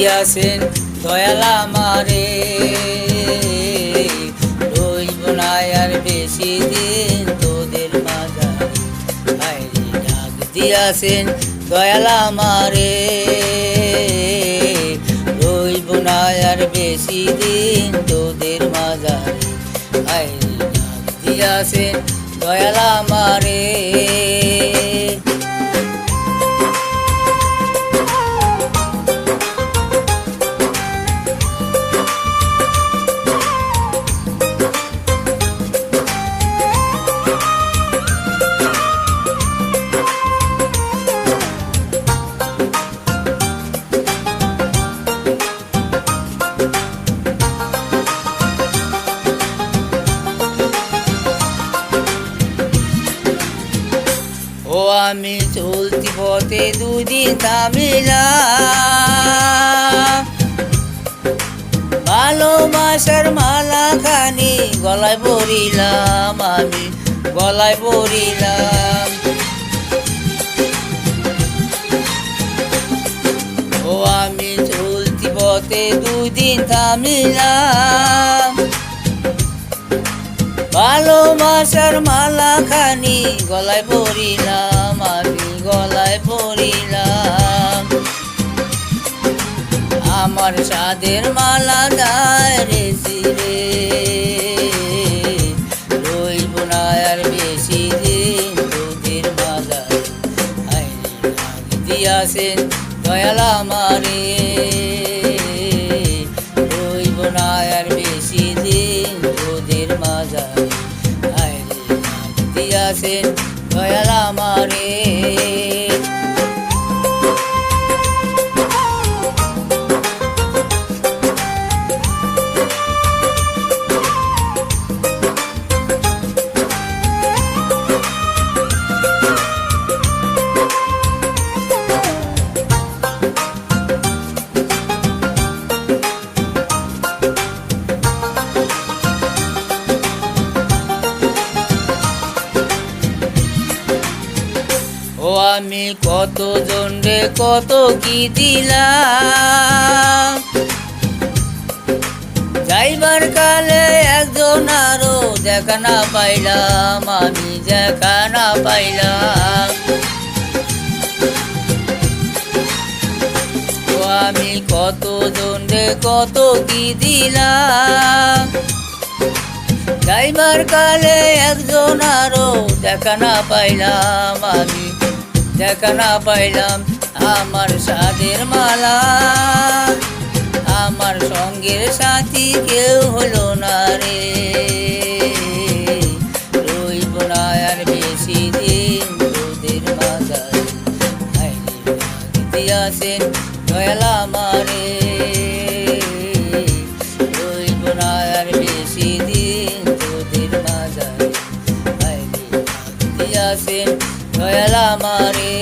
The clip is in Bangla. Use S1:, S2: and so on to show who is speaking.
S1: দিয়াছেন দয়াল আমারে, রইব না আর বেশি দিন তোদের মাঝারে। হায়রে ডাক দিয়াছেন দয়াল আমারে, রইব না আর বেশি দিন তোদের মাঝারে। হায়রে ডাক দিয়াছেন দয়াল আমারে। ও আমি চলতি পথে দুদিন থামিলাম, ভালোবাসার মালা খানি গলায় পরিলাম, আমি গলায় পরিলাম। ও আমি চলতি পথে দুদিন থামিলাম, ভালোবাসার মালা খানি গলায় পরিলাম, আমি গলায় পরিলাম। আমার সাদের মালা যায় রে রে, রইব না আর বেশি দিন তোদের মাঝারে। হায়রে ডাক দিয়াছেন দয়াল আমারে, রইব না আর বেশি দিন তোদের মাঝারে। হায়রে ডাক দিয়াছেন দয়াল আমারে। ও আমি কত জনরে কত কি দিলাম, যাইবার কালে একজন আরো দেখা না পাইলাম, আমি দেখা না পাইলাম। ও আমি কত জনরে কত কি দিলাম, যাইবার কালে একজন আরো দেখা না পাইলাম, আমি দেখা না পাইলাম। আমার সাদের মালা আমার সঙ্গের সাথী কেউ হলো না রে, রইব না আর বেশি দিন তোদের মাঝারে। হায়রে ডাক দিয়াছেন দয়াল আমারে, রইব না আর বেশি দিন তোদের মাঝারে। হায়রে ডাক দিয়াছেন দয়াল আমারে।